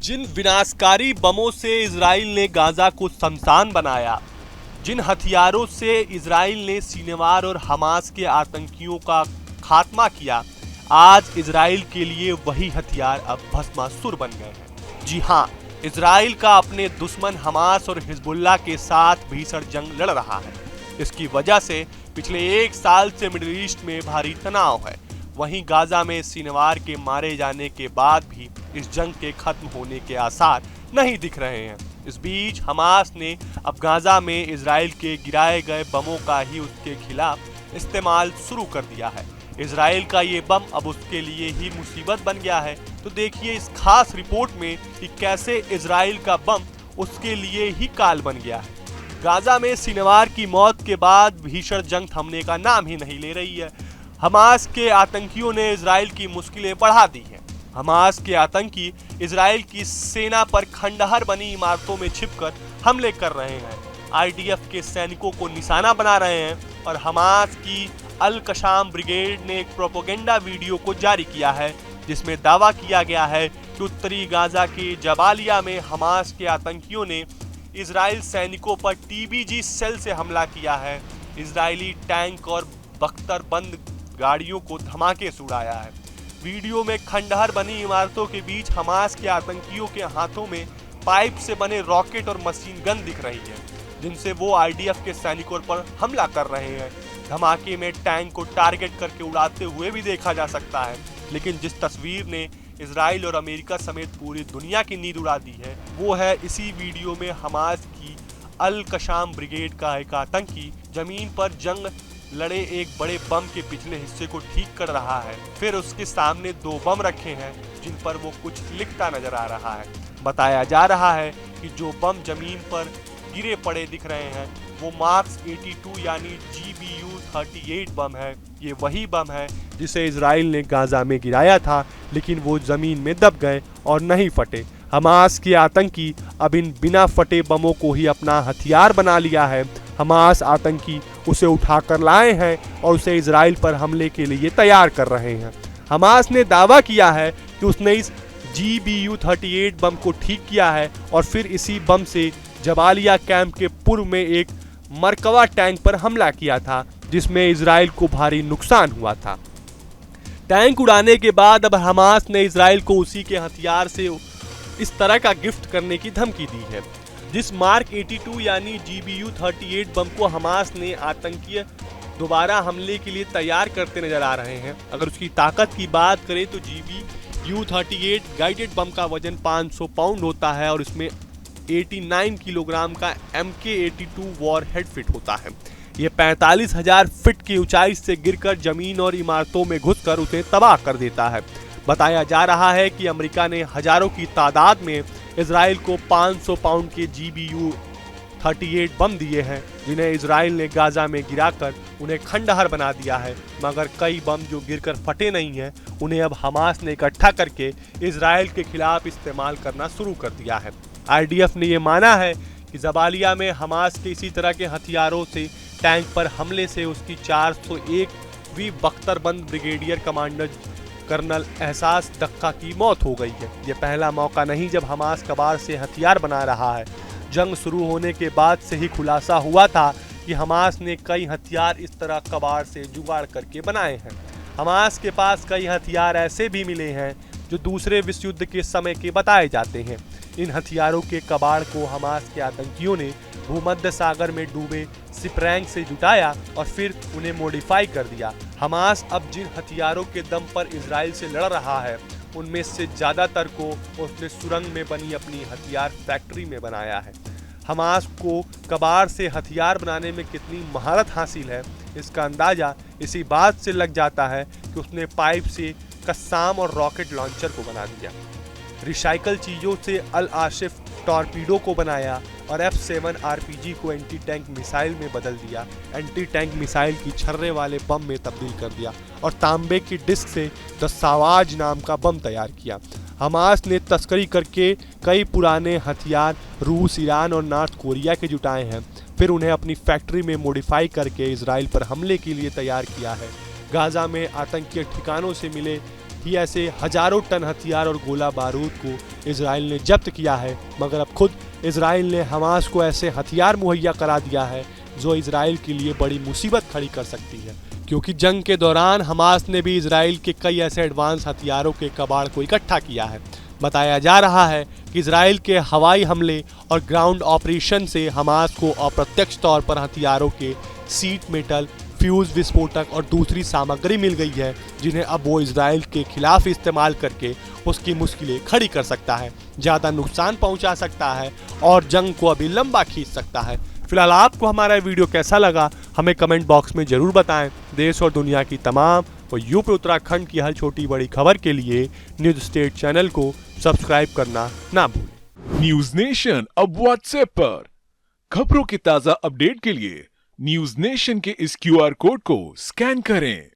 जिन विनाशकारी बमों से इजराइल ने गाजा को शमशान बनाया, जिन हथियारों से इजराइल ने सीनेवार और हमास के आतंकियों का खात्मा किया, आज इजराइल के लिए वही हथियार अब भस्मासुर बन गए हैं। जी हाँ, इजराइल का अपने दुश्मन हमास और हिजबुल्लाह के साथ भीषण जंग लड़ रहा है। इसकी वजह से पिछले एक साल से मिडिल ईस्ट में भारी तनाव है। वहीं गाजा में सीनेवार के मारे जाने के बाद भी इस जंग के खत्म होने के आसार नहीं दिख रहे हैं। इस बीच हमास ने अब गाजा में इजराइल के गिराए गए बमों का ही उसके खिलाफ इस्तेमाल शुरू कर दिया है। इजराइल का ये बम अब उसके लिए ही मुसीबत बन गया है। तो देखिए इस खास रिपोर्ट में कि कैसे इजराइल का बम उसके लिए ही काल बन गया है। गाजा में सीनेवार की मौत के बाद भीषण जंग थमने का नाम ही नहीं ले रही है। हमास के आतंकियों ने इजराइल की मुश्किलें बढ़ा दी हैं। हमास के आतंकी इजराइल की सेना पर खंडहर बनी इमारतों में छिपकर हमले कर रहे हैं, आईडीएफ के सैनिकों को निशाना बना रहे हैं और हमास की अल कशाम ब्रिगेड ने एक प्रोपेगेंडा वीडियो को जारी किया है जिसमें दावा किया गया है कि उत्तरी गाजा के जबालिया में हमास के आतंकियों ने इजराइल सैनिकों पर टीबीजी सेल से हमला किया है, इजरायली टैंक और बख्तरबंद गाड़ियों को धमाके से उड़ाया है। वीडियो में खंडहर बनी इमारतों के बीच हमास के आतंकियों के हाथों में पाइप से बने रॉकेट और मशीन गन दिख रही है, जिनसे वो आईडीएफ के सैनिकों पर हमला कर रहे हैं। धमाके में टैंक को टारगेट करके उड़ाते हुए भी देखा जा सकता है। लेकिन जिस तस्वीर ने इजराइल और अमेरिका समेत पूरी दुनिया की नींद उड़ा दी है, वो है इसी वीडियो में हमास की अल कशाम ब्रिगेड का एक आतंकी जमीन पर जंग लड़े एक बड़े बम के पिछले हिस्से को ठीक कर रहा है। फिर उसके सामने दो बम रखे हैं जिन पर वो कुछ लिखता नजर आ रहा है। बताया जा रहा है कि जो बम जमीन पर गिरे पड़े दिख रहे हैं वो मार्क्स 82 यानी GBU 38 बम है। ये वही बम है जिसे इजराइल ने गाजा में गिराया था, लेकिन वो जमीन में दब गए और नहीं फटे। हमास के आतंकी अब इन बिना फटे बमों को ही अपना हथियार बना लिया है। हमास आतंकी उसे उठाकर लाए हैं और उसे इजराइल पर हमले के लिए तैयार कर रहे हैं। हमास ने दावा किया है कि उसने इस GBU 38 बम को ठीक किया है और फिर इसी बम से जबालिया कैंप के पूर्व में एक मरकवा टैंक पर हमला किया था, जिसमें इजराइल को भारी नुकसान हुआ था। टैंक उड़ाने के बाद अब हमास ने इजराइल को उसी के हथियार से इस तरह का गिफ्ट करने की धमकी दी है। जिस मार्क 82 यानी GBU 38 बम को हमास ने आतंकीय दोबारा हमले के लिए तैयार करते नजर आ रहे हैं। अगर उसकी ताकत की बात करें तो GBU 38 गाइडेड बम का वजन 500 पाउंड होता है और इसमें 89 किलोग्राम का MK82 वॉर हेड फिट होता है। ये 45,000 फीट की ऊंचाई से गिरकर जमीन और इमारतों में घुसकर उसे तबाह कर देता है। बताया जा रहा है कि अमेरिका ने हजारों की तादाद में इजराइल को 500 पाउंड के GBU 38 बम दिए हैं, जिन्हें इजराइल ने गाजा में गिराकर उन्हें खंडहर बना दिया है। मगर कई बम जो गिरकर फटे नहीं हैं, उन्हें अब हमास ने इकट्ठा करके इजराइल के खिलाफ इस्तेमाल करना शुरू कर दिया है। आईडीएफ ने यह माना है कि जबालिया में हमास के इसी तरह के हथियारों से टैंक पर हमले से उसकी 401वीं बख्तरबंद ब्रिगेडियर कमांडर कर्नल एहसास दक्का की मौत हो गई है। यह पहला मौका नहीं जब हमास कबाड़ से हथियार बना रहा है। जंग शुरू होने के बाद से ही खुलासा हुआ था कि हमास ने कई हथियार इस तरह कबाड़ से जुगाड़ करके बनाए हैं। हमास के पास कई हथियार ऐसे भी मिले हैं जो दूसरे विश्व युद्ध के समय के बताए जाते हैं। इन हथियारों के कबाड़ को हमास के आतंकियों ने भूमध्य सागर में डूबे सिपरैंग से जुटाया और फिर उन्हें मॉडिफाई कर दिया। हमास अब जिन हथियारों के दम पर इजराइल से लड़ रहा है, उनमें से ज़्यादातर को उसने सुरंग में बनी अपनी हथियार फैक्ट्री में बनाया है। हमास को कबाड़ से हथियार बनाने में कितनी महारत हासिल है, इसका अंदाज़ा इसी बात से लग जाता है कि उसने पाइप से कस्साम और रॉकेट लॉन्चर को बना दिया, रिसाइकल चीज़ों से अल आसिफ टॉर्पीडो को बनाया और F7 RPG को एंटी टैंक मिसाइल में बदल दिया, एंटी टैंक मिसाइल की छर्रे वाले बम में तब्दील कर दिया और तांबे की डिस्क से द सावाज नाम का बम तैयार किया। हमास ने तस्करी करके कई पुराने हथियार रूस, ईरान और नॉर्थ कोरिया के जुटाए हैं, फिर उन्हें अपनी फैक्ट्री में मॉडिफाई करके इजराइल पर हमले के लिए तैयार किया है। गाजा में आतंकी ठिकानों से मिले ही ऐसे हजारों टन हथियार और गोला बारूद को इजराइल ने जब्त किया है, मगर अब खुद इजराइल ने हमास को ऐसे हथियार मुहैया करा दिया है जो इजराइल के लिए बड़ी मुसीबत खड़ी कर सकती है, क्योंकि जंग के दौरान हमास ने भी इजराइल के कई ऐसे एडवांस हथियारों के कबाड़ को इकट्ठा किया है। बताया जा रहा है कि इजराइल के हवाई हमले और ग्राउंड ऑपरेशन से हमास को अप्रत्यक्ष तौर पर हथियारों के सीट मेटल, फ्यूज विस्फोटक और दूसरी सामग्री मिल गई है, जिन्हें अब वो इजराइल के खिलाफ इस्तेमाल करके उसकी मुश्किलें खड़ी कर सकता है, ज़्यादा नुकसान पहुंचा सकता है और जंग को अभी लंबा खींच सकता है। फिलहाल आपको हमारा वीडियो कैसा लगा हमें कमेंट बॉक्स में जरूर बताएं। देश और दुनिया की तमाम और यूपी उत्तराखंड की हर छोटी बड़ी खबर के लिए न्यूज स्टेट चैनल को सब्सक्राइब करना ना भूलें। न्यूज नेशन अब व्हाट्सएप पर खबरों के ताजा अपडेट के लिए न्यूज नेशन के इस QR कोड को स्कैन करें।